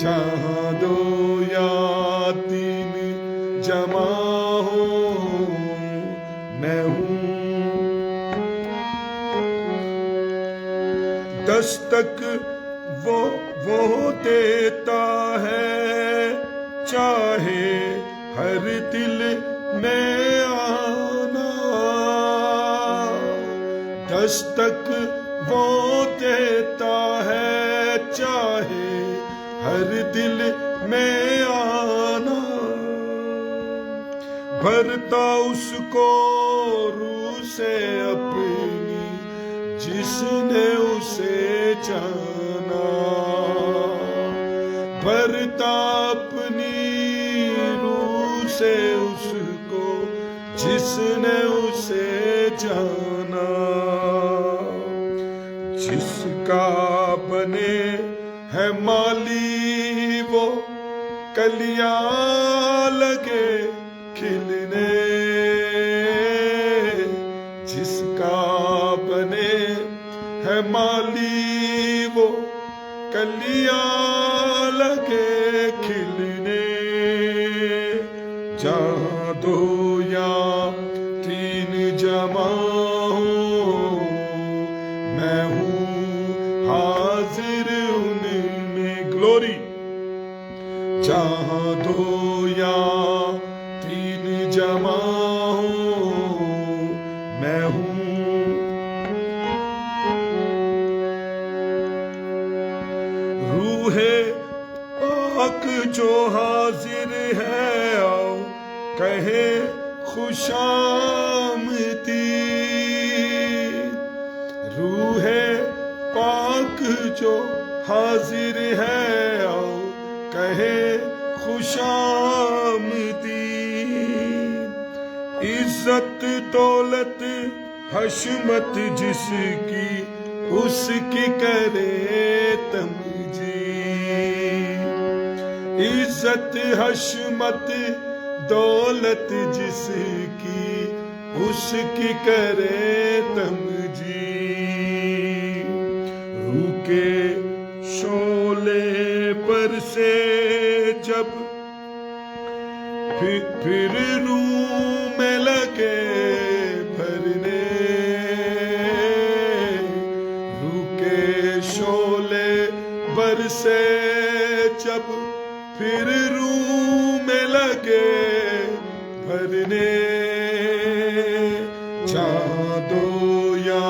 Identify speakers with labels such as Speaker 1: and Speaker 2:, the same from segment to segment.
Speaker 1: جہاں دو یا تین جمع ہو میں ہوں، دستک وہ دیتا ہے چاہے ہر دل میں آنا، دستک وہ دیتا ہے چاہے ہر دل میں آنا، بھرتا اس کو روح سے اپنی جس نے اسے جانا، بھرتا اپنی روح سے اس کو جس نے اسے جانا، جس کا بنے ہے مالی وہ کلیاں لگے کھلنے، جس کا بنے ہے مالی وہ کلیاں لگے کھلنے، جہاں دو یا تین جمع ہو میں ہوں حاضر ان میں، گلوری، جہاں دو یا تین جمع ہو میں ہوں، روح پاک جو حاضر ہے آؤ کہے خوش آمدید، روح پاک جو حاضر ہے آؤ کہے خوش آمدید، عزت دولت حشمت جس کی اس کی کرے تمجید، عزت حشمت دولت جس کی اس کی کرے تمجید، روح کے شعلے پر سے جب پھر روح میں لگے بھرنے، روح کے شعلے پر سے جب پھر روح میں لگے بھرنے، جہاں دو یا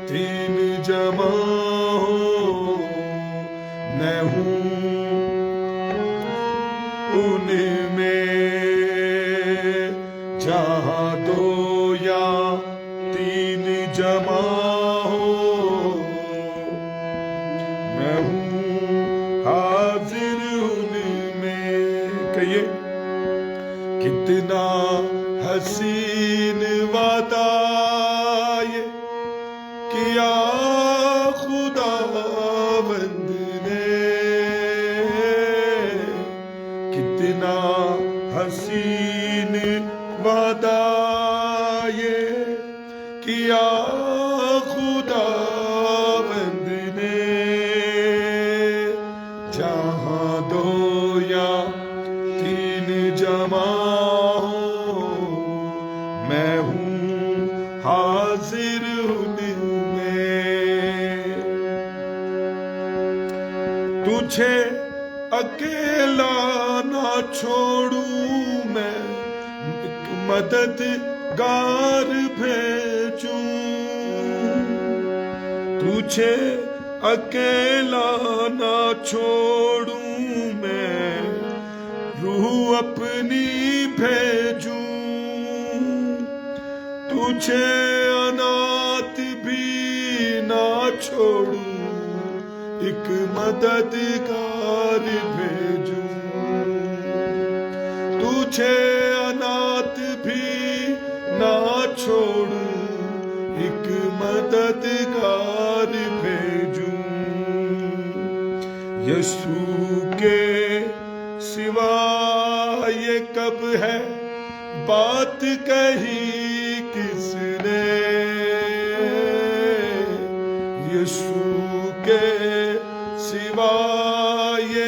Speaker 1: تین جمع ہو میں ہوں ان میں، جہاں دو یا تین جمع ہو میں ہوں حاضر ان میں، کہیے کتنا حسین وعدہ یہ کیا خداوند نے، کتنا حسین وعدہ یہ کیا خداوند نے، جہاں دو یا تین جمع ہو میں ہوں حاضر ان میں، تجھے اکیلا نہ چھوڑوں میں مددگار بھیجوں، تجھے اکیلا نہ چھوڑوں میں روح اپنی بھیجوں، تجھے انات بھی نہ چھوڑوں ایک مددگار بھیجوں، تجھے انات بھی نہ چھوڑوں ایک مددگار بھیجوں، یسوع کے سوا یہ کب ہے بات کہی کس نے، یسوع کے سوا یہ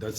Speaker 1: 10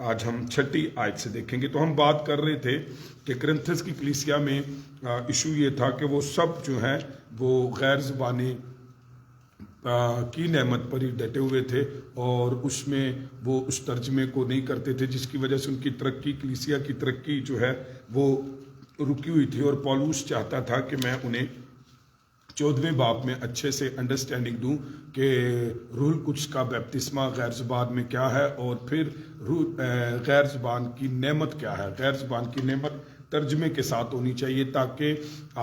Speaker 1: آج ہم 6 آیت سے دیکھیں گے. تو ہم بات کر رہے تھے کہ کرنتھس کی کلیسیا میں ایشو یہ تھا کہ وہ سب جو ہیں وہ غیر زبانیں کی نعمت پر ہی ڈٹے ہوئے تھے اور اس میں وہ اس ترجمے کو نہیں کرتے تھے جس کی وجہ سے ان کی ترقی, کلیسیا کی ترقی جو ہے وہ رکی ہوئی تھی. اور پولس چاہتا تھا کہ میں انہیں 14ویں باب میں اچھے سے انڈرسٹینڈنگ دوں کہ روح القدس کا بیپتسمہ غیر زبان میں کیا ہے اور پھر غیر زبان کی نعمت کیا ہے. غیر زبان کی نعمت ترجمے کے ساتھ ہونی چاہیے تاکہ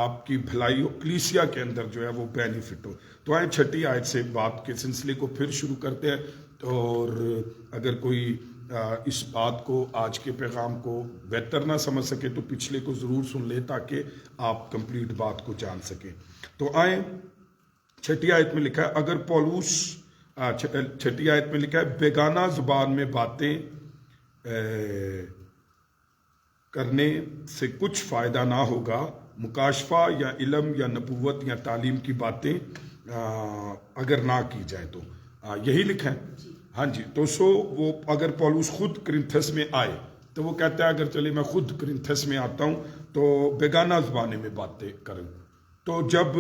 Speaker 1: آپ کی بھلائی اور کلیسیا کے اندر جو ہے وہ بینیفٹ ہو. تو آئیں 6 آیت سے بات کے سلسلے کو پھر شروع کرتے ہیں. اور اگر کوئی اس بات کو, آج کے پیغام کو بہتر نہ سمجھ سکے تو پچھلے کو ضرور سن لے تاکہ آپ کمپلیٹ بات کو جان سکیں. تو آئیں 6 آیت میں لکھا ہے, اگر پولس 6 آیت میں لکھا ہے بیگانہ زبان میں باتیں کرنے سے کچھ فائدہ نہ ہوگا, مکاشفہ یا علم یا نبوت یا تعلیم کی باتیں اگر نہ کی جائیں تو. یہی لکھا ہے. ہاں جی. تو وہ اگر پولس خود کرنتھس میں آئے تو وہ کہتا ہے اگر چلے میں خود کرنتھس میں آتا ہوں تو بیگانہ زبانیں میں باتیں کروں تو جب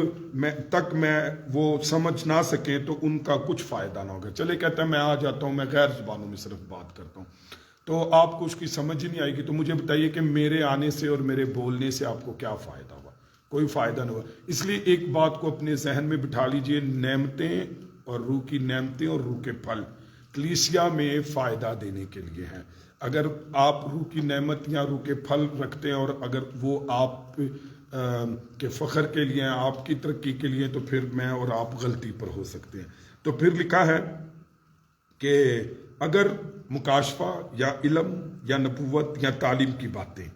Speaker 1: میں وہ سمجھ نہ سکیں تو ان کا کچھ فائدہ نہ ہوگا. چلے کہتا ہے میں آ جاتا ہوں, میں غیر زبانوں میں صرف بات کرتا ہوں تو آپ کو اس کی سمجھ ہی نہیں آئے گی. تو مجھے بتائیے کہ میرے آنے سے اور میرے بولنے سے آپ کو کیا فائدہ ہوا؟ کوئی فائدہ نہیں ہوا. اس لیے ایک بات کو اپنے ذہن میں بٹھا لیجئے, نعمتیں اور روح کی نعمتیں اور روح کے پھل کلیسیا میں فائدہ دینے کے لیے ہیں. اگر آپ روح کی نعمت یا روح کے پھل رکھتے ہیں اور اگر وہ آپ کے فخر کے لیے ہیں, آپ کی ترقی کے لیے, تو پھر میں اور آپ غلطی پر ہو سکتے ہیں. تو پھر لکھا ہے کہ اگر مکاشفہ یا علم یا نبوت یا تعلیم کی باتیں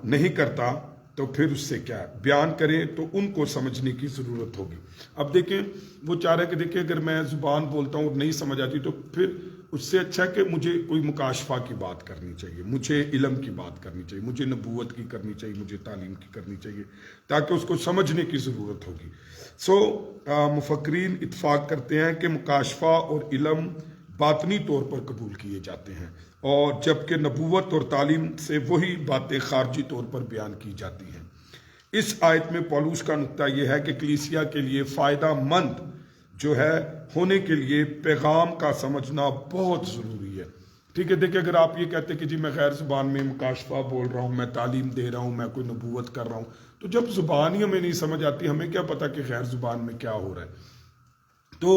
Speaker 1: نہیں کرتا تو پھر اس سے کیا بیان کریں تو ان کو سمجھنے کی ضرورت ہوگی. اب دیکھیں وہ چاہ رہے کہ دیکھیں اگر میں زبان بولتا ہوں اور نہیں سمجھ آتی تو پھر اس سے اچھا کہ مجھے کوئی مکاشفہ کی بات کرنی چاہیے, مجھے علم کی بات کرنی چاہیے, مجھے نبوت کی کرنی چاہیے, مجھے تعلیم کی کرنی چاہیے تاکہ اس کو سمجھنے کی ضرورت ہوگی. مفکرین اتفاق کرتے ہیں کہ مکاشفہ اور علم باطنی طور پر قبول کیے جاتے ہیں اور جبکہ نبوت اور تعلیم سے وہی باتیں خارجی طور پر بیان کی جاتی ہیں. اس آیت میں پولس کا نقطہ یہ ہے کہ کلیسیا کے لیے فائدہ مند جو ہے ہونے کے لیے پیغام کا سمجھنا بہت ضروری ہے. ٹھیک ہے. دیکھیں اگر آپ یہ کہتے ہیں کہ جی میں غیر زبان میں مکاشفہ بول رہا ہوں, میں تعلیم دے رہا ہوں, میں کوئی نبوت کر رہا ہوں, تو جب زبان ہی ہمیں نہیں سمجھ آتی ہمیں کیا پتا کہ غیر زبان میں کیا ہو رہا ہے. تو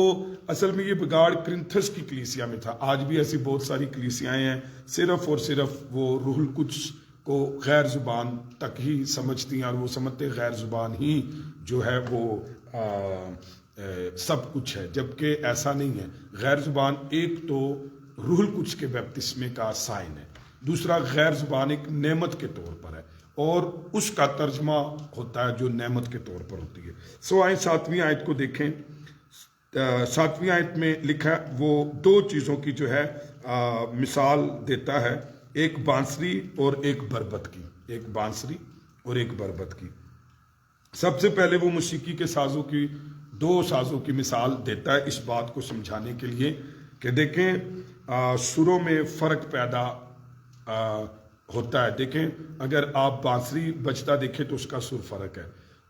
Speaker 1: اصل میں یہ بگاڑ کرنتھس کی کلیسیا میں تھا. آج بھی ایسی بہت ساری کلیسیاں ہیں صرف اور صرف وہ روح القدس کو غیر زبان تک ہی سمجھتی ہیں اور وہ سمجھتے غیر زبان ہی جو ہے وہ سب کچھ ہے, جبکہ ایسا نہیں ہے. غیر زبان ایک تو روح القدس کے بیپتسمے کا سائن ہے, دوسرا غیر زبان ایک نعمت کے طور پر ہے اور اس کا ترجمہ ہوتا ہے جو نعمت کے طور پر ہوتی ہے. آئیں 7ویں آیت کو دیکھیں. 7ویں آیت میں لکھا ہے وہ 2 چیزوں کی جو ہے مثال دیتا ہے, ایک بانسری اور ایک بربت کی. ایک بانسری اور ایک بربت کی. سب سے پہلے وہ موسیقی کے سازوں کی 2 سازوں کی مثال دیتا ہے اس بات کو سمجھانے کے لیے کہ دیکھیں سروں میں فرق پیدا ہوتا ہے. دیکھیں اگر آپ بانسری بجتا دیکھیں تو اس کا سر فرق ہے,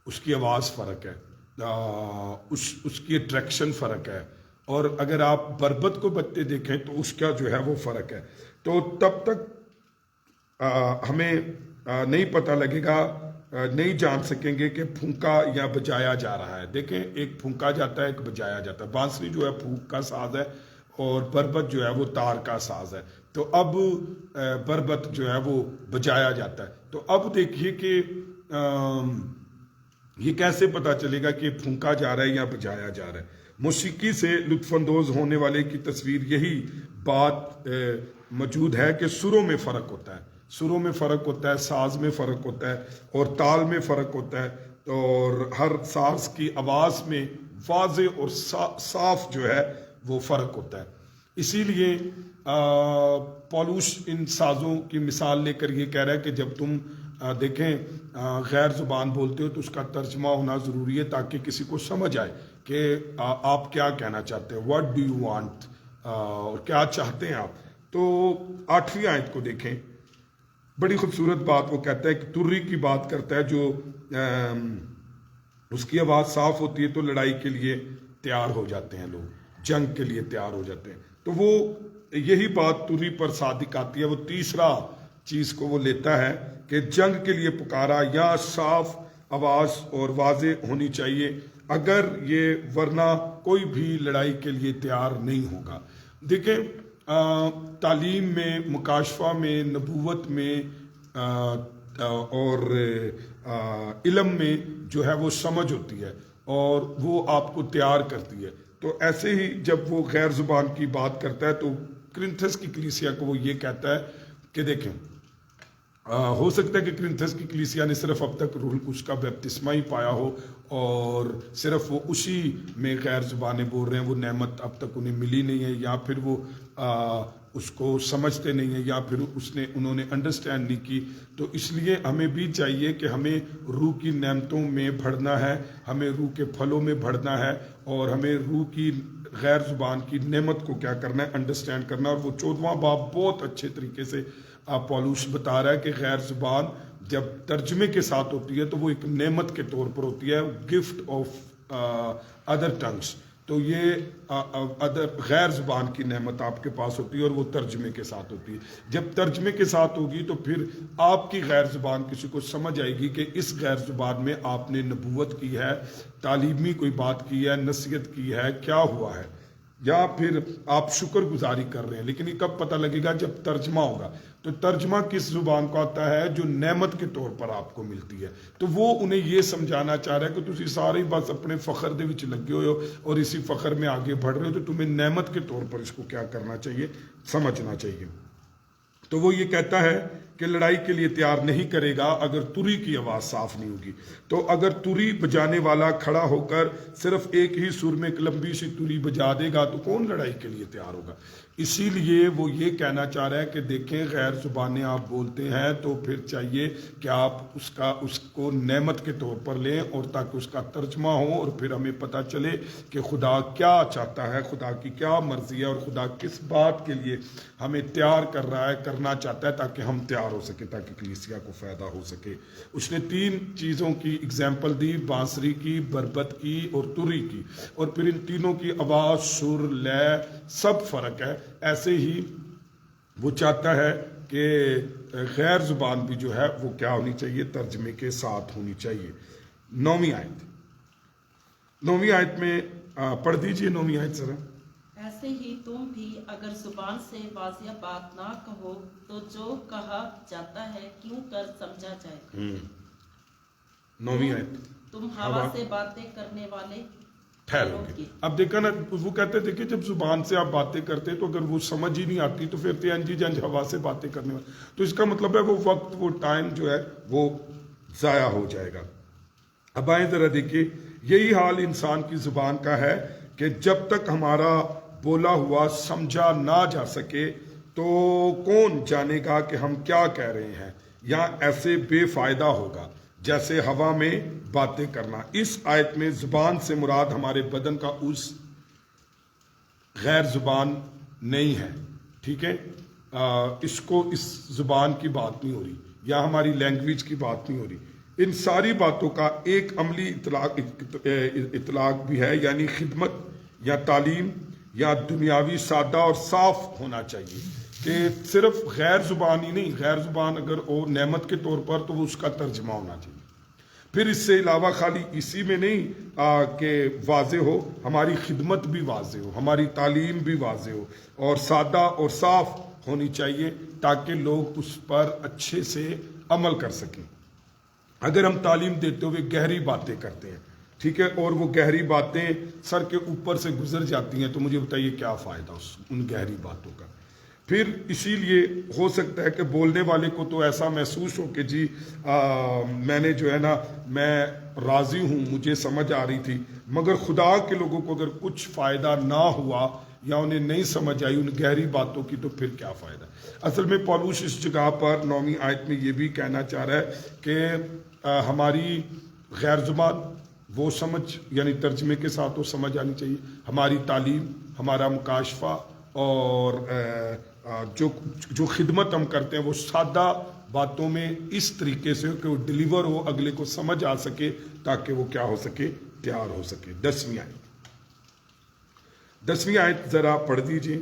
Speaker 1: اس کی آواز فرق ہے, اس کی اٹریکشن فرق ہے, اور اگر آپ بربت کو بجتے دیکھیں تو اس کا جو ہے وہ فرق ہے. تو تب تک ہمیں نہیں پتہ لگے گا, نہیں جان سکیں گے کہ پھونکا یا بجایا جا رہا ہے. دیکھیں ایک پھونکا جاتا ہے, ایک بجایا جاتا ہے. بانسری جو ہے پھونک کا ساز ہے اور بربت جو ہے وہ تار کا ساز ہے. تو اب بربت جو ہے وہ بجایا جاتا ہے. تو اب دیکھیے کہ یہ کیسے پتا چلے گا کہ پھونکا جا رہا ہے یا بجایا جا رہا ہے. موسیقی سے لطف اندوز ہونے والے کی تصویر یہی بات موجود ہے کہ سروں میں فرق ہوتا ہے, سروں میں فرق ہوتا ہے, ساز میں فرق ہوتا ہے اور تال میں فرق ہوتا ہے, اور ہر ساز کی آواز میں واضح اور صاف جو ہے وہ فرق ہوتا ہے. اسی لیے پولس ان سازوں کی مثال لے کر یہ کہہ رہا ہے کہ جب تم دیکھیں غیر زبان بولتے ہو تو اس کا ترجمہ ہونا ضروری ہے تاکہ کسی کو سمجھ آئے کہ آپ کیا کہنا چاہتے ہیں, واٹ ڈو یو وانٹ, اور کیا چاہتے ہیں آپ. تو 8ویں آیت کو دیکھیں، بڑی خوبصورت بات وہ کہتا ہے کہ تری کی بات کرتا ہے، جو اس کی آواز صاف ہوتی ہے تو لڑائی کے لیے تیار ہو جاتے ہیں لوگ، جنگ کے لیے تیار ہو جاتے ہیں. تو وہ یہی بات تری پر صادق آتی ہے. وہ تیسرا چیز کو وہ لیتا ہے کہ جنگ کے لیے پکارا یا صاف آواز اور واضح ہونی چاہیے، اگر یہ ورنہ کوئی بھی لڑائی کے لیے تیار نہیں ہوگا. دیکھیں تعلیم میں، مکاشفہ میں، نبوت میں اور علم میں جو ہے وہ سمجھ ہوتی ہے اور وہ آپ کو تیار کرتی ہے. تو ایسے ہی جب وہ غیر زبان کی بات کرتا ہے تو کرنتھس کی کلیسیا کو وہ یہ کہتا ہے کہ دیکھیں ہو سکتا ہے کہ کرنتھس کی کلیسیا نے صرف اب تک روح القدس کا بپتسمہ ہی پایا ہو اور صرف وہ اسی میں غیر زبانیں بول رہے ہیں، وہ نعمت اب تک انہیں ملی نہیں ہے، یا پھر وہ اس کو سمجھتے نہیں ہیں، یا پھر انہوں نے انڈرسٹینڈ نہیں کی. تو اس لیے ہمیں بھی چاہیے کہ ہمیں روح کی نعمتوں میں بڑھنا ہے، ہمیں روح کے پھلوں میں بڑھنا ہے، اور ہمیں روح کی غیر زبان کی نعمت کو کیا کرنا ہے، انڈرسٹینڈ کرنا. اور وہ 14واں باب بہت اچھے طریقے سے پولوس بتا رہا ہے کہ غیر زبان جب ترجمے کے ساتھ ہوتی ہے تو وہ ایک نعمت کے طور پر ہوتی ہے، گفٹ آف ادر ٹنگس. تو یہ غیر زبان کی نعمت آپ کے پاس ہوتی ہے اور وہ ترجمے کے ساتھ ہوتی ہے. جب ترجمے کے ساتھ ہوگی تو پھر آپ کی غیر زبان کسی کو سمجھ آئے گی کہ اس غیر زبان میں آپ نے نبوت کی ہے، تعلیمی کوئی بات کی ہے، نصیحت کی ہے، کیا ہوا ہے، یا پھر آپ شکر گزاری کر رہے ہیں. لیکن یہ کب پتہ لگے گا؟ جب ترجمہ ہوگا. تو ترجمہ کس زبان کو آتا ہے؟ جو نعمت کے طور پر آپ کو ملتی ہے. تو وہ انہیں یہ سمجھانا چاہ رہا ہے کہ تسی سارے بس اپنے فخر دے وچ لگے ہوئے ہو اور اسی فخر میں آگے بڑھ رہے ہو، تو تمہیں نعمت کے طور پر اس کو کیا کرنا چاہیے، سمجھنا چاہیے. تو وہ یہ کہتا ہے کہ لڑائی کے لیے تیار نہیں کرے گا اگر تری کی آواز صاف نہیں ہوگی. تو اگر تری بجانے والا کھڑا ہو کر صرف ایک ہی سر میں ایک لمبی سی تری بجا دے گا تو کون لڑائی کے لیے تیار ہوگا؟ اسی لیے وہ یہ کہنا چاہ رہا ہے کہ دیکھیں غیر زبانیں آپ بولتے ہیں تو پھر چاہیے کہ آپ اس کو نعمت کے طور پر لیں، اور تاکہ اس کا ترجمہ ہو اور پھر ہمیں پتہ چلے کہ خدا کیا چاہتا ہے، خدا کی کیا مرضی ہے، اور خدا کس بات کے لیے ہمیں تیار کر رہا ہے، کرنا چاہتا ہے، تاکہ ہم تیار ہو سکے، تاکہ کلیسیا کو فائدہ ہو سکے. اس نے 3 چیزوں کی اگزامپل دی، بانسری کی، بربت کی اور تری کی، اور پھر ان تینوں کی آواز، سر، لے سب فرق ہے. ایسے ہی وہ چاہتا ہے کہ غیر زبان بھی جو ہے وہ کیا ہونی چاہیے، ترجمے کے ساتھ ہونی چاہیے. 9ویں آیت میں پڑھ دیجئے 9ویں آیت ذرا.
Speaker 2: ایسے ہی تم بھی اگر زبان سے واضح بات نہ کہو تو جو کہا جاتا ہے کیوں کر سمجھا جائے.
Speaker 1: 9ویں آیت.
Speaker 2: تم ہوا سے باتیں کرنے والے
Speaker 1: ٹھہرو گے. اب دیکھا نا، وہ کہتے دیکھیں جب زبان سے آپ باتیں کرتے تو اگر وہ سمجھ ہی نہیں آتی تو پھر جنج ہوا سے باتیں کرنے والے، تو اس کا مطلب ہے وہ وقت، وہ ٹائم جو ہے وہ ضائع ہو جائے گا. اب آئیں ذرا دیکھیے، یہی حال انسان کی زبان کا ہے کہ جب تک ہمارا بولا ہوا سمجھا نہ جا سکے تو کون جانے گا کہ ہم کیا کہہ رہے ہیں، یا ایسے بے فائدہ ہوگا جیسے ہوا میں باتیں کرنا. اس آیت میں زبان سے مراد ہمارے بدن کا اس غیر زبان نہیں ہے، ٹھیک ہے، اس زبان کی بات نہیں ہو رہی، یا ہماری لینگویج کی بات نہیں ہو رہی. ان ساری باتوں کا ایک عملی اطلاق بھی ہے، یعنی خدمت یا تعلیم یا دنیاوی سادہ اور صاف ہونا چاہیے، کہ صرف غیر زبان ہی نہیں، غیر زبان اگر وہ نعمت کے طور پر تو وہ اس کا ترجمہ ہونا چاہیے. پھر اس سے علاوہ خالی اسی میں نہیں کہ واضح ہو، ہماری خدمت بھی واضح ہو، ہماری تعلیم بھی واضح ہو اور سادہ اور صاف ہونی چاہیے، تاکہ لوگ اس پر اچھے سے عمل کر سکیں. اگر ہم تعلیم دیتے ہوئے گہری باتیں کرتے ہیں، ٹھیک ہے، اور وہ گہری باتیں سر کے اوپر سے گزر جاتی ہیں، تو مجھے بتائیے کیا فائدہ ان گہری باتوں کا. پھر اسی لیے ہو سکتا ہے کہ بولنے والے کو تو ایسا محسوس ہو کہ جی میں نے جو ہے نا، میں راضی ہوں، مجھے سمجھ آ رہی تھی، مگر خدا کے لوگوں کو اگر کچھ فائدہ نہ ہوا یا انہیں نہیں سمجھ آئی ان گہری باتوں کی، تو پھر کیا فائدہ. اصل میں پولوس اس جگہ پر 9ویں آیت میں یہ بھی کہنا چاہ رہا ہے کہ ہماری غیر زبان وہ سمجھ، یعنی ترجمے کے ساتھ وہ سمجھ آنی چاہیے، ہماری تعلیم، ہمارا مکاشفہ اور جو خدمت ہم کرتے ہیں وہ سادہ باتوں میں اس طریقے سے کہ وہ ڈلیور ہو، اگلے کو سمجھ آ سکے، تاکہ وہ کیا ہو سکے، تیار ہو سکے۔ 10ویں آیت ذرا پڑھ دیجئے۔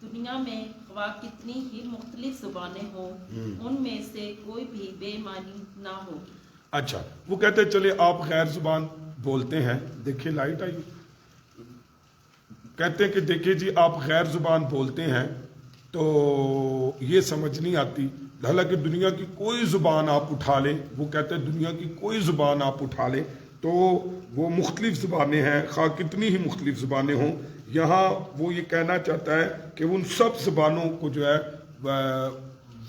Speaker 2: دنیا میں خواہ کتنی ہی مختلف زبانیں ہوں، ان میں سے کوئی بھی بے معنی نہ ہوگی۔
Speaker 1: اچھا، وہ کہتے ہیں چلے آپ غیر زبان بولتے ہیں، دیکھیں لائٹ آئی، کہتے ہیں کہ دیکھیں جی آپ غیر زبان بولتے ہیں تو یہ سمجھ نہیں آتی، حالانکہ دنیا کی کوئی زبان آپ اٹھا لیں، وہ کہتے ہیں دنیا کی کوئی زبان آپ اٹھا لیں تو وہ مختلف زبانیں ہیں، خواہ کتنی ہی مختلف زبانیں ہوں۔ یہاں وہ یہ کہنا چاہتا ہے کہ ان سب زبانوں کو جو ہے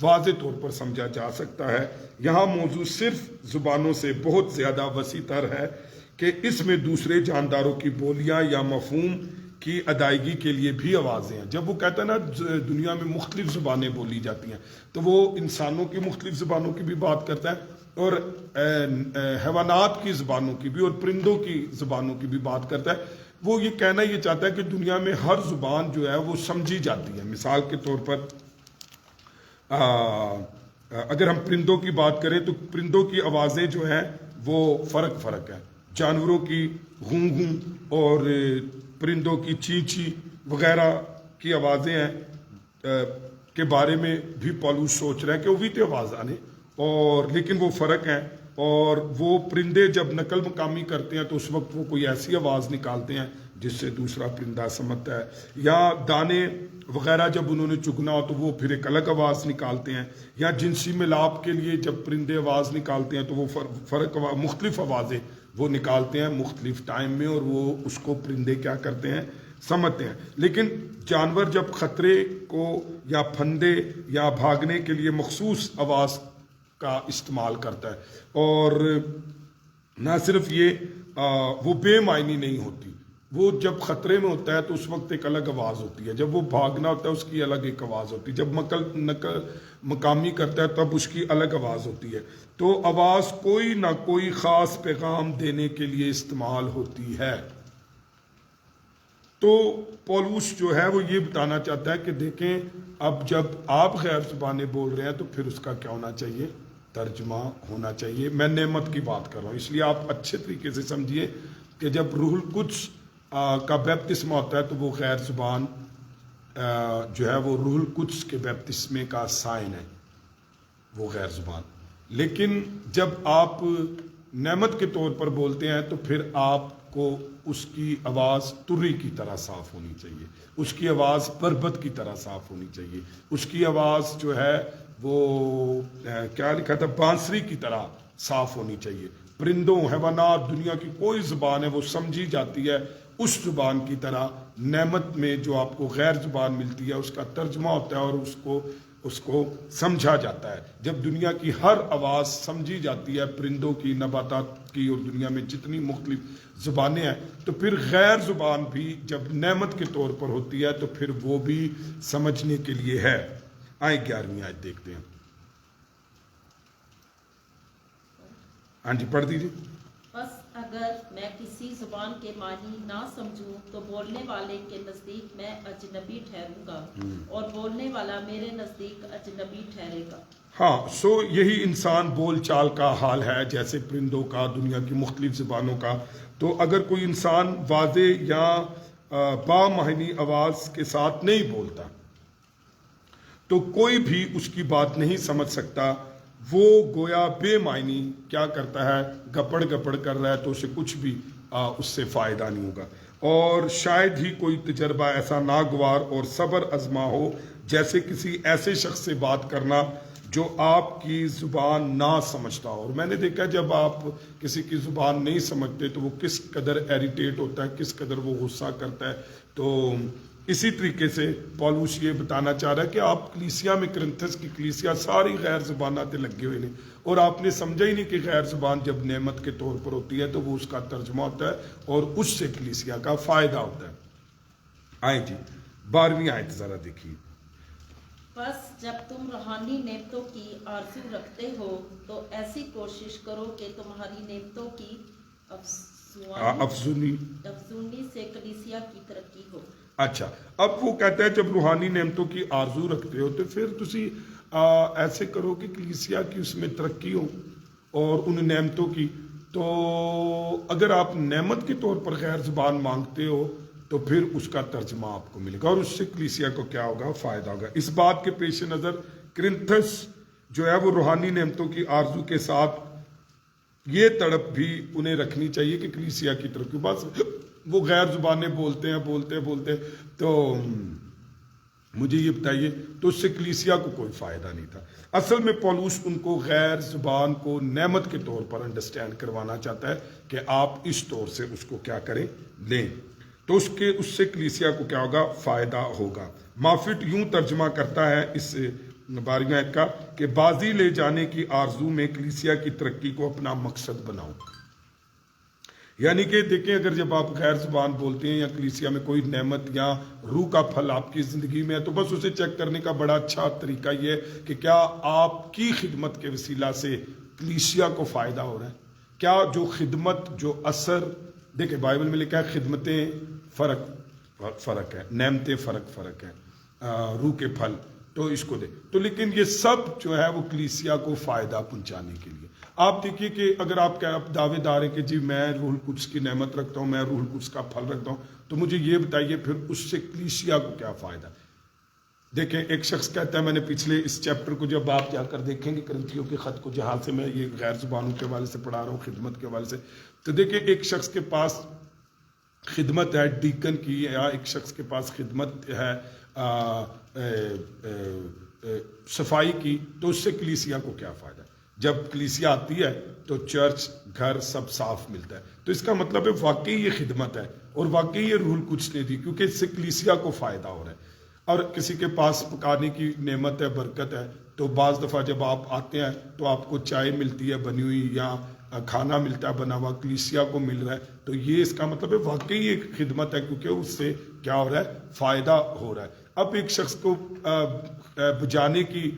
Speaker 1: واضح طور پر سمجھا جا سکتا ہے۔ یہاں موضوع صرف زبانوں سے بہت زیادہ وسیع تر ہے کہ اس میں دوسرے جانداروں کی بولیاں یا مفہوم کی ادائیگی کے لیے بھی آوازیں ہیں۔ جب وہ کہتا ہے نا دنیا میں مختلف زبانیں بولی جاتی ہیں، تو وہ انسانوں کی مختلف زبانوں کی بھی بات کرتا ہے اور حیوانات کی زبانوں کی بھی اور پرندوں کی زبانوں کی بھی بات کرتا ہے۔ وہ یہ کہنا یہ چاہتا ہے کہ دنیا میں ہر زبان جو ہے وہ سمجھی جاتی ہے۔ مثال کے طور پر اگر ہم پرندوں کی بات کریں تو پرندوں کی آوازیں جو ہیں وہ فرق ہیں۔ جانوروں کی غوں غوں اور پرندوں کی چی چی وغیرہ کی آوازیں ہیں کے بارے میں بھی پالوس سوچ رہا ہے کہ وہ بھی تو آواز آنے، اور لیکن وہ فرق ہیں۔ اور وہ پرندے جب نقل مقامی کرتے ہیں تو اس وقت وہ کوئی ایسی آواز نکالتے ہیں جس سے دوسرا پرندہ سمجھتا ہے، یا دانے وغیرہ جب انہوں نے چگنا ہو تو وہ پھر ایک الگ آواز نکالتے ہیں، یا جنسی ملاپ کے لیے جب پرندے آواز نکالتے ہیں تو وہ مختلف آوازیں وہ نکالتے ہیں مختلف ٹائم میں، اور وہ اس کو پرندے کیا کرتے ہیں، سمجھتے ہیں۔ لیکن جانور جب خطرے کو یا پھندے یا بھاگنے کے لیے مخصوص آواز کا استعمال کرتا ہے، اور نہ صرف یہ وہ بے معنی نہیں ہوتی، وہ جب خطرے میں ہوتا ہے تو اس وقت ایک الگ آواز ہوتی ہے، جب وہ بھاگنا ہوتا ہے اس کی الگ ایک آواز ہوتی ہے، جب نقل مقامی کرتا ہے تب اس کی الگ آواز ہوتی ہے۔ تو آواز کوئی نہ کوئی خاص پیغام دینے کے لیے استعمال ہوتی ہے۔ تو پولوس جو ہے وہ یہ بتانا چاہتا ہے کہ دیکھیں اب جب آپ غیر زبانیں بول رہے ہیں تو پھر اس کا کیا ہونا چاہیے، ترجمہ ہونا چاہیے۔ میں نعمت کی بات کر رہا ہوں، اس لیے آپ اچھے طریقے سے سمجھیے کہ جب روح القدس کا بیپتسمہ ہوتا ہے تو وہ غیر زبان جو ہے وہ روح القدس کے بیپتسمے کا سائن ہے، وہ غیر زبان۔ لیکن جب آپ نعمت کے طور پر بولتے ہیں تو پھر آپ کو اس کی آواز تری کی طرح صاف ہونی چاہیے، اس کی آواز بربت کی طرح صاف ہونی چاہیے، اس کی آواز جو ہے وہ کیا لکھا تھا، بانسری کی طرح صاف ہونی چاہیے۔ پرندوں، حیوانات، دنیا کی کوئی زبان ہے وہ سمجھی جاتی ہے اس زبان کی طرح۔ نعمت میں جو آپ کو غیر زبان ملتی ہے اس کا ترجمہ ہوتا ہے اور اس کو سمجھا جاتا ہے۔ جب دنیا کی ہر آواز سمجھی جاتی ہے، پرندوں کی، نباتات کی، اور دنیا میں جتنی مختلف زبانیں ہیں، تو پھر غیر زبان بھی جب نعمت کے طور پر ہوتی ہے تو پھر وہ بھی سمجھنے کے لیے ہے۔ آئیں 11ویں آیت دیکھتے ہیں۔ ہاں جی پڑھ دیجیے۔
Speaker 2: بس اگر میں کسی زبان کے معنی نہ سمجھوں تو بولنے والے کے نزدیک میں اجنبی ٹھہروں گا، اور بولنے والا میرے نزدیک اجنبی ٹھہرے گا۔
Speaker 1: ہاں، یہی انسان بول چال کا حال ہے، جیسے پرندوں کا، دنیا کی مختلف زبانوں کا۔ تو اگر کوئی انسان واضح یا بامعنی آواز کے ساتھ نہیں بولتا تو کوئی بھی اس کی بات نہیں سمجھ سکتا، وہ گویا بے معنی کیا کرتا ہے، گپڑ گپڑ کر رہا ہے، تو اسے کچھ بھی اس سے فائدہ نہیں ہوگا۔ اور شاید ہی کوئی تجربہ ایسا ناگوار اور صبر آزما ہو جیسے کسی ایسے شخص سے بات کرنا جو آپ کی زبان نہ سمجھتا ہو۔ اور میں نے دیکھا جب آپ کسی کی زبان نہیں سمجھتے تو وہ کس قدر ایریٹیٹ ہوتا ہے، کس قدر وہ غصہ کرتا ہے۔ تو اسی طریقے سے پولوس یہ بتانا چاہ رہا ہے کہ آپ کلیسیا میں، کرنتھس کی کلیسیا ساری غیر زبانات لگے ہوئے ہیں، اور آپ نے سمجھا ہی نہیں کہ غیر زبان جب نعمت کے طور پر ہوتی ہے تو وہ اس کا ترجمہ ہوتا ہے اور اس سے کلیسیا کا فائدہ ہوتا ہے۔ آئیں جی 12ویں آیت ذرا دیکھیے۔
Speaker 2: بس جب تم روحانی نعمتوں کی آرزو رکھتے ہو تو ایسی کوشش کرو کہ تمہاری نعمتوں کی افزونی سے کلیسیا کی ترقی ہو۔
Speaker 1: اچھا اب وہ کہتا ہے جب روحانی نعمتوں کی آرزو رکھتے ہو تو پھر تسی ایسے کرو کہ کلیسیا کی اس میں ترقی ہو اور ان نعمتوں کی. تو اگر آپ نعمت کے طور پر غیر زبان مانگتے ہو تو پھر اس کا ترجمہ آپ کو ملے گا اور اس سے کلیسیا کو کیا ہوگا؟ فائدہ ہوگا. اس بات کے پیش نظر کرنتھس جو ہے وہ روحانی نعمتوں کی آرزو کے ساتھ یہ تڑپ بھی انہیں رکھنی چاہیے کہ کلیسیا کی ترقی. بس وہ غیر زبانیں بولتے ہیں تو مجھے یہ بتائیے تو اس سے کلیسیا کو کوئی فائدہ نہیں تھا. اصل میں پولوس ان کو غیر زبان کو نعمت کے طور پر انڈرسٹینڈ کروانا چاہتا ہے کہ آپ اس طور سے اس کو کیا کریں؟ لیں. تو اس سے کلیسیا کو کیا ہوگا؟ فائدہ ہوگا. مافٹ یوں ترجمہ کرتا ہے اس 12ویں آیت کا کہ بازی لے جانے کی آرزو میں کلیسیا کی ترقی کو اپنا مقصد بناؤ. یعنی کہ دیکھیں اگر جب آپ غیر زبان بولتے ہیں یا کلیسیا میں کوئی نعمت یا روح کا پھل آپ کی زندگی میں ہے تو بس اسے چیک کرنے کا بڑا اچھا طریقہ یہ ہے کہ کیا آپ کی خدمت کے وسیلہ سے کلیسیا کو فائدہ ہو رہا ہے. کیا جو خدمت جو اثر دیکھیں بائبل میں لکھا ہے خدمتیں فرق ہے، نعمتیں فرق ہیں، روح کے پھل تو اس کو دے تو لیکن یہ سب جو ہے وہ کلیسیا کو فائدہ پہنچانے کے لیے. آپ دیکھیے کہ اگر آپ دعوے دار ہیں کہ جی میں روح القدس کی نعمت رکھتا ہوں، میں روح القدس کا پھل رکھتا ہوں، تو مجھے یہ بتائیے پھر اس سے کلیسیا کو کیا فائدہ؟ دیکھیں ایک شخص کہتا ہے، میں نے پچھلے اس چیپٹر کو جب آپ جا کر دیکھیں گے کرنتھیوں کے خط کو جہاں سے میں یہ غیر زبانوں کے حوالے سے پڑھا رہا ہوں خدمت کے حوالے سے، تو دیکھیں ایک شخص کے پاس خدمت ہے ڈیکن کی یا ایک شخص کے پاس خدمت ہے صفائی کی، تو اس سے کلیسیا کو کیا فائدہ؟ جب کلیسیا آتی ہے تو چرچ گھر سب صاف ملتا ہے. تو اس کا مطلب ہے واقعی یہ خدمت ہے اور واقعی یہ روح القدس نے دی کیونکہ اس سے کلیسیا کو فائدہ ہو رہا ہے. اور کسی کے پاس پکانے کی نعمت ہے برکت ہے تو بعض دفعہ جب آپ آتے ہیں تو آپ کو چائے ملتی ہے بنی ہوئی یا کھانا ملتا ہے بنا ہوا کلیسیا کو مل رہا ہے تو یہ اس کا مطلب ہے واقعی ایک خدمت ہے کیونکہ اس سے کیا ہو رہا ہے؟ فائدہ ہو رہا ہے. اب ایک شخص کو بجانے کی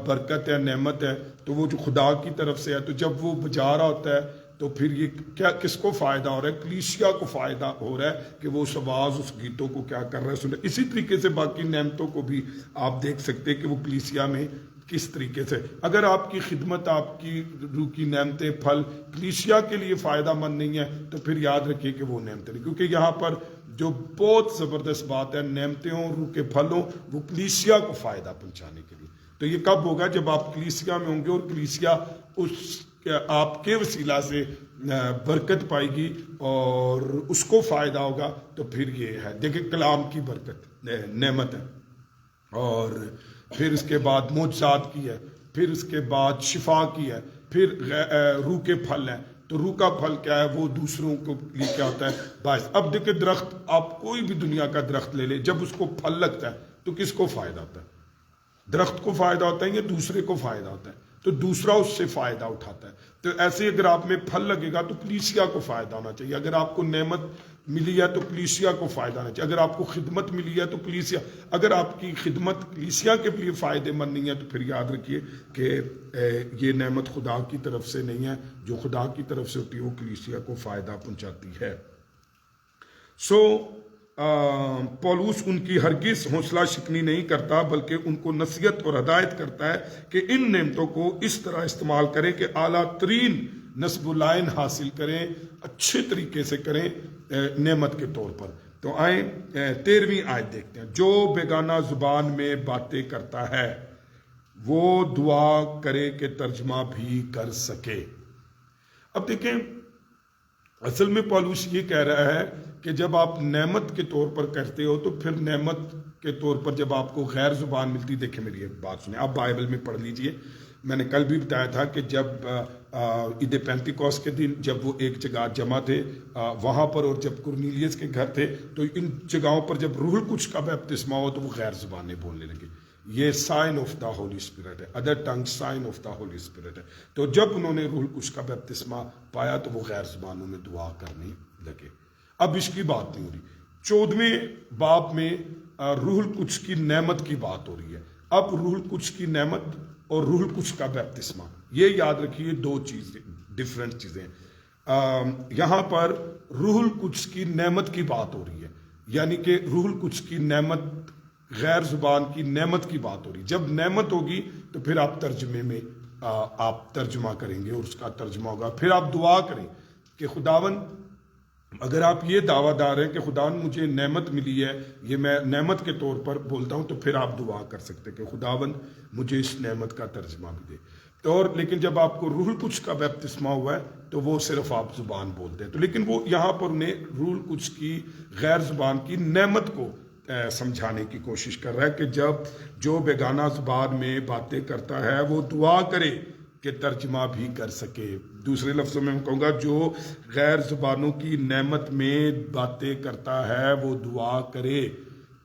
Speaker 1: برکت ہے نعمت ہے تو وہ جو خدا کی طرف سے ہے تو جب وہ بجا رہا ہوتا ہے تو پھر یہ کیا کس کو فائدہ ہو رہا ہے؟ کلیسیا کو فائدہ ہو رہا ہے کہ وہ آواز اس گیتوں کو کیا کر رہا ہے؟ سن رہا ہے. اسی طریقے سے باقی نعمتوں کو بھی آپ دیکھ سکتے ہیں کہ وہ کلیسیا میں کس طریقے سے اگر آپ کی خدمت آپ کی روح کی نعمتیں پھل کلیسیا کے لیے فائدہ مند نہیں ہے تو پھر یاد رکھیے کہ وہ نعمتیں نہیں. کیونکہ یہاں پر جو بہت زبردست بات ہے نعمتیں ہوں روح کے پھل ہوں وہ کلیسیا کو فائدہ پہنچانے کے لیے. تو یہ کب ہوگا؟ جب آپ کلیسیا میں ہوں گے اور کلیسیا اس آپ کے وسیلہ سے برکت پائے گی اور اس کو فائدہ ہوگا تو پھر یہ ہے. دیکھیں کلام کی برکت نعمت ہے اور پھر اس کے بعد معجزات کی ہے، پھر اس کے بعد شفا کی ہے، پھر روح کے پھل ہیں. تو روح کا پھل کیا ہے؟ وہ دوسروں کو لیے کیا ہوتا ہے؟ باعث. اب دیکھیں درخت آپ کوئی بھی دنیا کا درخت لے لیں جب اس کو پھل لگتا ہے تو کس کو فائدہ ہوتا ہے؟ درخت کو فائدہ ہوتا ہے یا دوسرے کو فائدہ ہوتا ہے؟ تو دوسرا اس سے فائدہ اٹھاتا ہے. تو ایسے اگر آپ میں پھل لگے گا تو کلیسیا کو فائدہ ہونا چاہیے. اگر آپ کو نعمت ملی ہے تو کلیسیا کو فائدہ ہونا چاہیے. اگر آپ کو خدمت ملی ہے تو کلیسیا، اگر آپ کی خدمت کلیسیا کے لیے فائدے مند نہیں ہے تو پھر یاد رکھیے کہ یہ نعمت خدا کی طرف سے نہیں ہے. جو خدا کی طرف سے ہوتی ہے وہ کلیسیا کو فائدہ پہنچاتی ہے. پولوس ان کی ہرگز حوصلہ شکنی نہیں کرتا بلکہ ان کو نصیحت اور ہدایت کرتا ہے کہ ان نعمتوں کو اس طرح استعمال کریں کہ اعلیٰ ترین نصب العین حاصل کریں، اچھے طریقے سے کریں نعمت کے طور پر. تو آئیں 13ویں آیت دیکھتے ہیں. جو بیگانہ زبان میں باتیں کرتا ہے وہ دعا کرے کہ ترجمہ بھی کر سکے. اب دیکھیں اصل میں پولوس یہ کہہ رہا ہے کہ جب آپ نعمت کے طور پر کرتے ہو تو پھر نعمت کے طور پر جب آپ کو غیر زبان ملتی، دیکھیں میری ایک بات سنیں، آپ بائبل میں پڑھ لیجئے. میں نے کل بھی بتایا تھا کہ جب عید پینتیکوس کے دن جب وہ ایک جگہ جمع تھے وہاں پر اور جب کرنیلیس کے گھر تھے تو ان جگہوں پر جب روح القدس کا بپتسمہ ہو تو وہ غیر زبانیں بولنے لگے. یہ sign of the holy spirit ہے، other tongue sign of the holy spirit ہے. تو جب انہوں نے روح القدس کا بپتسمہ پایا تو وہ غیر زبانوں میں دعا کرنے لگے. اب اس کی بات نہیں ہو رہی. 14ویں باب میں روح القدس کی نعمت کی بات ہو رہی ہے. اب روح القدس کی نعمت اور روح القدس کا بپتسمہ، یہ یاد رکھیے دو چیزیں ڈیفرنٹ چیزیں. یہاں پر روح القدس کی نعمت کی بات ہو رہی ہے. یعنی کہ روح القدس کی نعمت، غیر زبان کی نعمت کی بات ہو رہی. جب نعمت ہوگی تو پھر آپ ترجمے میں آپ ترجمہ کریں گے اور اس کا ترجمہ ہوگا. پھر آپ دعا کریں کہ خداون، اگر آپ یہ دعویٰ دار ہیں کہ خداون مجھے نعمت ملی ہے، یہ میں نعمت کے طور پر بولتا ہوں، تو پھر آپ دعا کر سکتے کہ خداون مجھے اس نعمت کا ترجمہ بھی دے. اور لیکن جب آپ کو روح القدس کا بپتسمہ ہوا ہے تو وہ صرف آپ زبان بولتے ہیں. تو لیکن وہ یہاں پر انہیں روح القدس کی غیر زبان کی نعمت کو سمجھانے کی کوشش کر رہا ہے کہ جب جو بیگانہ زبان میں باتیں کرتا ہے وہ دعا کرے کہ ترجمہ بھی کر سکے. دوسرے لفظوں میں کہوں گا جو غیر زبانوں کی نعمت میں باتیں کرتا ہے وہ دعا کرے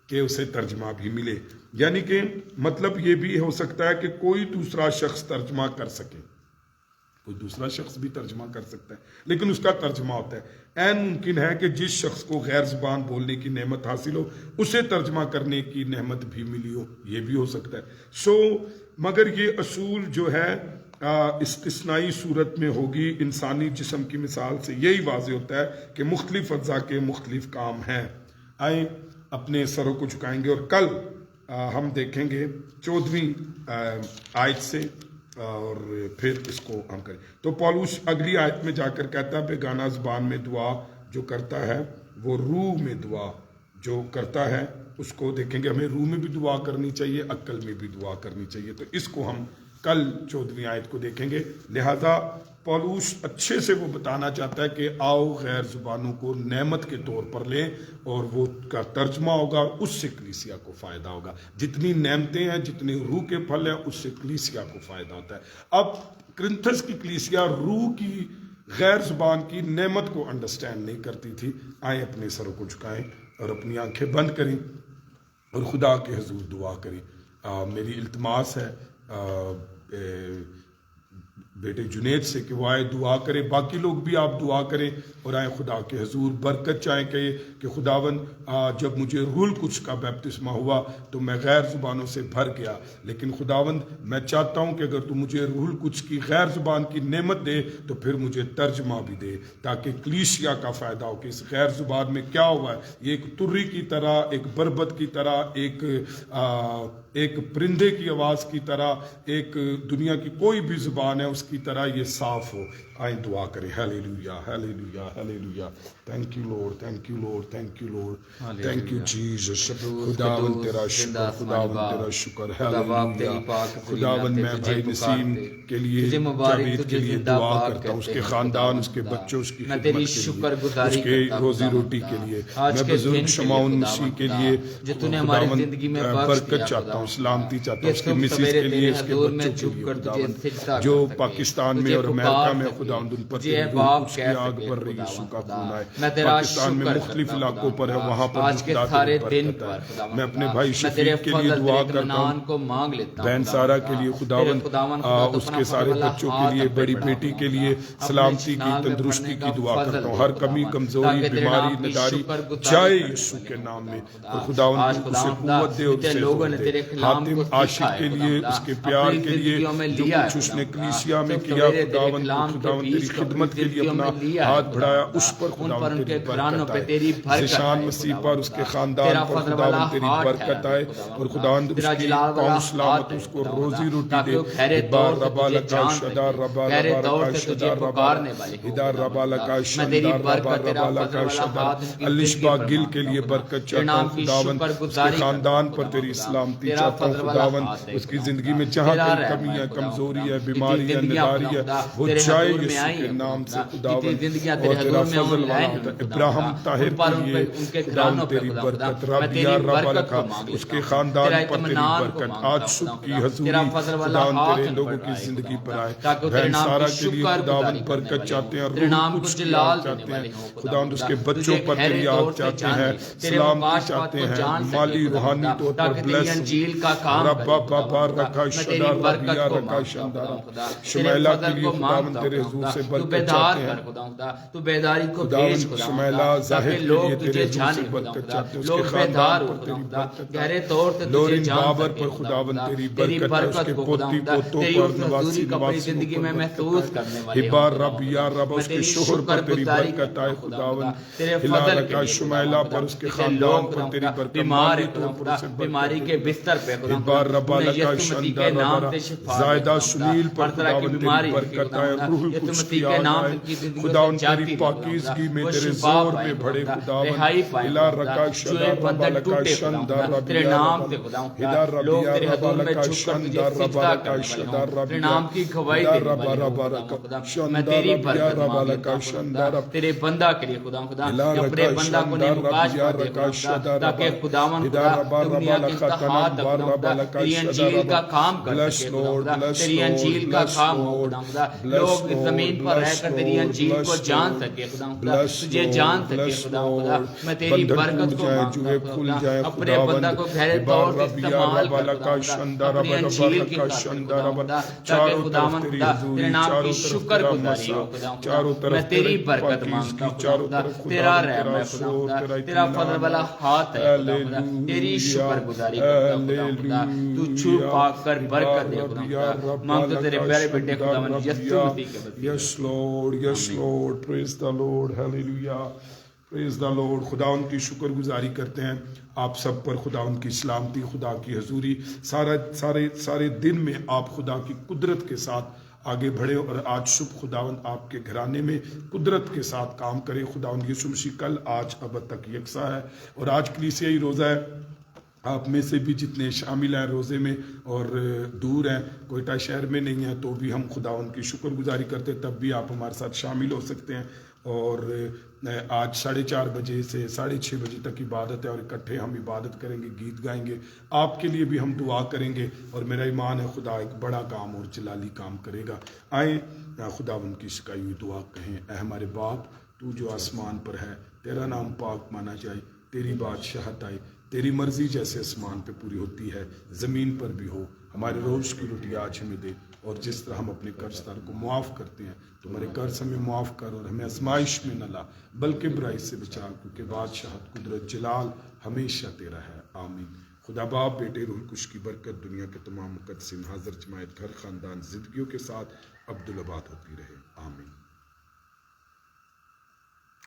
Speaker 1: کہ اسے ترجمہ بھی ملے. یعنی کہ مطلب یہ بھی ہو سکتا ہے کہ کوئی دوسرا شخص ترجمہ کر سکے، کوئی دوسرا شخص بھی ترجمہ کر سکتا ہے لیکن اس کا ترجمہ ہوتا ہے. عین ممکن ہے کہ جس شخص کو غیر زبان بولنے کی نعمت حاصل ہو اسے ترجمہ کرنے کی نعمت بھی ملی ہو، یہ بھی ہو سکتا ہے. مگر یہ اصول جو ہے استثنائی صورت میں ہوگی. انسانی جسم کی مثال سے یہی واضح ہوتا ہے کہ مختلف اجزاء کے مختلف کام ہیں. آئیں اپنے سروں کو جھکائیں گے اور کل ہم دیکھیں گے 14ویں آیت سے اور پھر اس کو ہم کریں. تو پولس اگلی آیت میں جا کر کہتا ہے بیگانہ زبان میں دعا جو کرتا ہے وہ روح میں دعا جو کرتا ہے اس کو دیکھیں گے. ہمیں روح میں بھی دعا کرنی چاہیے، عقل میں بھی دعا کرنی چاہیے. تو اس کو ہم کل 14ویں آیت کو دیکھیں گے. لہذا پولس اچھے سے وہ بتانا چاہتا ہے کہ آؤ غیر زبانوں کو نعمت کے طور پر لیں اور وہ کا ترجمہ ہوگا، اس سے کلیسیا کو فائدہ ہوگا. جتنی نعمتیں ہیں، جتنے روح کے پھل ہیں، اس سے کلیسیا کو فائدہ ہوتا ہے. اب کرنتھس کی کلیسیا روح کی غیر زبان کی نعمت کو انڈرسٹینڈ نہیں کرتی تھی. آئیں اپنے سروں کو جھکائیں اور اپنی آنکھیں بند کریں اور خدا کے حضور دعا کریں. میری التماس ہے بیٹے جنید سے کہ وہ آئے دعا کرے، باقی لوگ بھی آپ دعا کریں اور آئیں خدا کے حضور برکت چاہیں کہ خداون جب مجھے روح القدس کا بپتسمہ ہوا تو میں غیر زبانوں سے بھر گیا، لیکن خداون میں چاہتا ہوں کہ اگر تو مجھے روح القدس کی غیر زبان کی نعمت دے تو پھر مجھے ترجمہ بھی دے تاکہ کلیسیا کا فائدہ ہو کہ اس غیر زبان میں کیا ہوا ہے. یہ ایک تری کی طرح، ایک بربت کی طرح، ایک پرندے کی آواز کی طرح، ایک دنیا کی کوئی بھی زبان ہے اس کی طرح یہ صاف ہو. آئیں دعا کریں. Hallelujah hallelujah hallelujah. Thank you lord, thank you lord, thank you lord, thank you Jesus. خداوند تیرا شکر، خداوند تیرا شکر. ہیلیلویا. خداوند میں بھائی نسیم کے لیے، جاوید کے لیے دعا کرتا ہوں، اس کے خاندان، اس کے بچوں، اس کی خدمت کے لیے، اس کے روزی روٹی کے لیے. میں بزرگ شمعون مسیح کے لیے خداوند برکت چاہتا ہوں، سلامتی چاہتا ہوں، اس کی مسز کے لیے، اس کے بچوں کے لیے خداوند جو پاکستان میں اور امریکہ میں خداوند ان پر اس کی آگ بڑھ رہی ہے، یسوع کا خون ہے. پاکستان میں مختلف علاقوں پر ہے، وہاں پر برکت ہے. میں اپنے بھائی شفیق کے لیے دعا کرتا ہوں، بہن سارہ کے لیے خداوند اس کے سارے بچوں کے لیے، بڑی بیٹی کے لیے سلامتی کی، تندرستی کی دعا کرتا ہوں. ہر کمی، کمزوری، بیماری، نداری جائے یسوع کے نام میں، اور خداوند اسے قوت دے اور اسے زور دے. حاتم عاشق کے لیے، اس کے پیار کے لیے، جو کچھ اس نے کلیسیا میں کیا، خداوند تیری خدمت کے لیے اپنا ہاتھ بڑھایا، اس پر خداوند تیری برکت آئے. ذیشان مسیح پر، اس کے خاندان پر خداوند تیری برکت آئے، اور خداوند اس کی قوم سلامت، اس کو روزی روٹی دے. بار ربا لکا شدار ربا ربا شدار ربا ادار ربا لکا شدار ربا ربا لکا شدار. الشبا گل کے لیے برکت چاہتا ہوں خداوند، اس کے خاندان پر تیری سلامتی چاہتا ہوں خداوند. اس کی زندگی میں جہاں کہیں کمی ہے، کمزوری ہے، بیماری ہے، نداری ہے، وہ جائے یسوع کے نام سے خداوند. اور تیرا فضل والا ہوتا ہے. ابراہیم طاہر کے لیے خداوند تیری برکت. رابیہ ربا لکھا، اس کے خاندان پر تیری برکت. آج صبح کی حضوری خداوند تیرے لوگوں کی زندگی پر آئے. بہن سارہ کے لیے خداوند برکت چاہتے ہیں، روح القدس کی آگ چاہتے ہیں خداوند. اس کے بچوں پر تیری آگ چاہتے ہیں، سلامتی چاہتے ہیں، مالی روحانی طور پر بلیس. ربا بابا رکھا شدہ ربیہ رکھا شندہ. شمیلہ کے لیے خداوند تیرے حضور خدا
Speaker 3: تو
Speaker 1: برکت
Speaker 3: بیدار
Speaker 1: چاہتے ہیں
Speaker 3: کر خدا تو بیداری کو
Speaker 1: خداوند
Speaker 3: بھیج خدا
Speaker 1: شمیلا ظاہر
Speaker 3: تاکہ
Speaker 1: کے
Speaker 3: لوگ
Speaker 1: لیے
Speaker 3: تجھے
Speaker 1: تیرے حضور
Speaker 3: جانے
Speaker 1: سے
Speaker 3: خدا
Speaker 1: برکت چاہتے ہیں، اس
Speaker 3: لوگ
Speaker 1: کے
Speaker 3: بیدار
Speaker 1: خاندان
Speaker 3: ہو
Speaker 1: پر تیری
Speaker 3: خدا
Speaker 1: برکت
Speaker 3: گہرے طور سے تجھے
Speaker 1: لورین
Speaker 3: جان
Speaker 1: بابر
Speaker 3: سکے
Speaker 1: پر خداوند تیری
Speaker 3: تیری
Speaker 1: برکت ہے، اس
Speaker 3: برکت
Speaker 1: کے
Speaker 3: کو
Speaker 1: پوتی
Speaker 3: خدا
Speaker 1: پوتوں
Speaker 3: تیری
Speaker 1: پر
Speaker 3: اس
Speaker 1: نواسی
Speaker 3: حضوری کو اپنی
Speaker 1: نواسیوں
Speaker 3: زندگی
Speaker 1: پر
Speaker 3: میں
Speaker 1: برکت
Speaker 3: محسوس
Speaker 1: آئے۔
Speaker 3: کرنے والے
Speaker 1: ہبار
Speaker 3: ہوں
Speaker 1: رب یا رب
Speaker 3: میں
Speaker 1: اس کے
Speaker 3: تیری
Speaker 1: شوہر پر
Speaker 3: شکر
Speaker 1: تیری
Speaker 3: گزاری
Speaker 1: برکت
Speaker 3: کرتا
Speaker 1: آئے
Speaker 3: ہوں
Speaker 1: خداوند
Speaker 3: تیرے
Speaker 1: ہلا
Speaker 3: فضل کے
Speaker 1: رکا
Speaker 3: لیے
Speaker 1: شمیلا پر اس کے
Speaker 3: خدا
Speaker 1: خاندان
Speaker 3: لوگ
Speaker 1: پر تیری برکت
Speaker 3: بیمار
Speaker 1: مالی
Speaker 3: ہے
Speaker 1: طور پر اسے
Speaker 3: بیماری
Speaker 1: برکت
Speaker 3: کے
Speaker 1: دے
Speaker 3: بستر پہ خدا
Speaker 1: ہبار رب
Speaker 3: انہیں
Speaker 1: لکا
Speaker 3: یسوع مسیح کے
Speaker 1: شندر
Speaker 3: نام
Speaker 1: ربرا
Speaker 3: سے شفا دے
Speaker 1: زائدہ
Speaker 3: خدا
Speaker 1: سنیل پر
Speaker 3: ہر طرح کی
Speaker 1: خداوند تیری
Speaker 3: بیماری
Speaker 1: برکت آئے، روح
Speaker 3: یسوع
Speaker 1: القدس
Speaker 3: مسیح
Speaker 1: کی
Speaker 3: کے
Speaker 1: آگ
Speaker 3: نام
Speaker 1: آئے
Speaker 3: سے کی زندگیوں سے
Speaker 1: خداوند
Speaker 3: جاتی
Speaker 1: تیری
Speaker 3: رہے
Speaker 1: پاکیزگی میں
Speaker 3: وہ
Speaker 1: تیرے
Speaker 3: شفا
Speaker 1: زور
Speaker 3: پائے
Speaker 1: میں بڑھے خداوند
Speaker 3: رہائی پائے
Speaker 1: ہلا رکا
Speaker 3: جو
Speaker 1: شدر رب
Speaker 3: بندھن
Speaker 1: لکا
Speaker 3: ٹوٹے
Speaker 1: شندر
Speaker 3: خدا
Speaker 1: رب
Speaker 3: تیرے
Speaker 1: یا
Speaker 3: نام
Speaker 1: رب
Speaker 3: سے خدا
Speaker 1: ہدار رب
Speaker 3: لوگ
Speaker 1: یا
Speaker 3: تیرے
Speaker 1: رب
Speaker 3: حضور میں
Speaker 1: لکا
Speaker 3: جھک کر تجھے
Speaker 1: شندر رب
Speaker 3: سجدہ
Speaker 1: لکا
Speaker 3: کرنے والے
Speaker 1: شدر
Speaker 3: ہوں
Speaker 1: رب
Speaker 3: تیرے
Speaker 1: یا
Speaker 3: نام کی گواہی
Speaker 1: ہدار
Speaker 3: دینے
Speaker 1: رب
Speaker 3: والے
Speaker 1: رب
Speaker 3: ہوں
Speaker 1: لکا
Speaker 3: خدا میں
Speaker 1: شندر
Speaker 3: تیری
Speaker 1: رب یا
Speaker 3: برکت
Speaker 1: رب
Speaker 3: مانگتا
Speaker 1: لکا
Speaker 3: ہوں
Speaker 1: شندر
Speaker 3: خدا
Speaker 1: رب
Speaker 3: تیرے بندہ کے لیے خدا
Speaker 1: ہلا
Speaker 3: کہ اپنے
Speaker 1: رکا
Speaker 3: بندہ کو
Speaker 1: شندر رب
Speaker 3: نمکاش
Speaker 1: یا
Speaker 3: کر دے
Speaker 1: رکا
Speaker 3: خدا
Speaker 1: شدر رب
Speaker 3: تاکہ خداون
Speaker 1: ہدار
Speaker 3: خدا
Speaker 1: رب رب
Speaker 3: دنیا کے
Speaker 1: لکا
Speaker 3: انتہا
Speaker 1: تنم
Speaker 3: تک
Speaker 1: بر
Speaker 3: خدا
Speaker 1: رب
Speaker 3: خدا
Speaker 1: لکا
Speaker 3: تیری
Speaker 1: شدر
Speaker 3: انجیل
Speaker 1: رب
Speaker 3: کا کام کر
Speaker 1: bless
Speaker 3: سکے خدا
Speaker 1: Lord
Speaker 3: خدا
Speaker 1: bless
Speaker 3: تیری
Speaker 1: Lord
Speaker 3: انجیل کا
Speaker 1: bless
Speaker 3: کام ہو
Speaker 1: Lord
Speaker 3: خدا خدا
Speaker 1: bless
Speaker 3: لوگ اس زمین
Speaker 1: Lord
Speaker 3: پر رہ
Speaker 1: bless
Speaker 3: کر تیری
Speaker 1: Lord
Speaker 3: انجیل کو
Speaker 1: bless
Speaker 3: جان
Speaker 1: Lord
Speaker 3: سکے خدا خدا
Speaker 1: bless
Speaker 3: تجھے
Speaker 1: Lord
Speaker 3: جان سکے
Speaker 1: bless
Speaker 3: خدا خدا
Speaker 1: Lord
Speaker 3: میں تیری
Speaker 1: بندھن
Speaker 3: برکت
Speaker 1: ٹوٹ
Speaker 3: کو
Speaker 1: جائیں
Speaker 3: مانگتا
Speaker 1: جوئے
Speaker 3: ہوں
Speaker 1: کھل
Speaker 3: خدا
Speaker 1: جائیں
Speaker 3: اپنے بندہ
Speaker 1: خداوند
Speaker 3: کو گہرے
Speaker 1: ہبار
Speaker 3: طور سے
Speaker 1: رب یا
Speaker 3: استعمال
Speaker 1: رب
Speaker 3: کر
Speaker 1: لکا
Speaker 3: خدا
Speaker 1: شندر رب
Speaker 3: اپنی
Speaker 1: رب
Speaker 3: انجیل کی
Speaker 1: لکا
Speaker 3: خاطر
Speaker 1: شندر
Speaker 3: خدا
Speaker 1: رب
Speaker 3: خدا
Speaker 1: چاروں
Speaker 3: تاکہ
Speaker 1: طرف
Speaker 3: خداوند
Speaker 1: تیری
Speaker 3: خدا تیرے
Speaker 1: حضوری
Speaker 3: نام کی
Speaker 1: چاروں طرف
Speaker 3: شکر
Speaker 1: تیرا
Speaker 3: گزاری
Speaker 1: مسا
Speaker 3: ہو خدا خدا
Speaker 1: چاروں
Speaker 3: میں
Speaker 1: طرف
Speaker 3: تیری
Speaker 1: تیری
Speaker 3: برکت مانگتا
Speaker 1: پاکیزگی
Speaker 3: ہوں خدا
Speaker 1: چاروں
Speaker 3: خدا
Speaker 1: طرف
Speaker 3: تیرا
Speaker 1: خداوند
Speaker 3: رحم
Speaker 1: تیرا
Speaker 3: ہے خدا
Speaker 1: زور
Speaker 3: خدا
Speaker 1: تیرا
Speaker 3: تیرا فضل
Speaker 1: اطمینان
Speaker 3: والا ہاتھ ہے خدا خدا تیری شکر گزاری کرتا ہوں خدا خدا تو چھو پاک کر برکت دے خدا خدا مانگتا تیرے پیارے بیٹے خدا من یسوع مسیح کے وسیلے
Speaker 1: Yes Lord yes Lord praise the Lord hallelujah praise the Lord خدا ان کی شکر گزاری کرتے ہیں آپ سب پر خدا ان کی سلامتی خدا کی حضوری سارے دن میں آپ خدا کی قدرت کے ساتھ آگے بڑھے اور آج شب خداوند آپ کے گھرانے میں قدرت کے ساتھ کام کرے خداوند یسوع مسیح کل آج اب تک یکساں ہے اور آج کلیسیائی روزہ ہے آپ میں سے بھی جتنے شامل ہیں روزے میں اور دور ہیں کوئٹہ شہر میں نہیں ہیں تو بھی ہم خداوند کی شکر گزاری کرتے تب بھی آپ ہمارے ساتھ شامل ہو سکتے ہیں اور آج 4:30 بجے سے 6:30 بجے تک عبادت ہے اور اکٹھے ہم عبادت کریں گے گیت گائیں گے آپ کے لیے بھی ہم دعا کریں گے اور میرا ایمان ہے خدا ایک بڑا کام اور جلالی کام کرے گا آئیں خداوند کی سکھائی ہوئی دعا کہیں اے ہمارے باپ تو جو آسمان پر ہے تیرا نام پاک مانا جائے تیری بادشاہت آئے تیری مرضی جیسے آسمان پہ پوری ہوتی ہے زمین پر بھی ہو ہمارے روز کی روٹی آج ہمیں دے اور جس طرح ہم اپنے قرض دار کو معاف کرتے ہیں تمہارے قرض ہمیں معاف کر اور ہمیں آزمائش میں نہ لا بلکہ برائی سے بچا کیونکہ بادشاہت قدرت جلال ہمیشہ تیرا ہے آمین خدا باپ بیٹے روح القدس کی برکت دنیا کے تمام مقدسین حاضر جماعت گھر خاندان زندگیوں کے ساتھ عبدالآباد ہوتی رہے آمین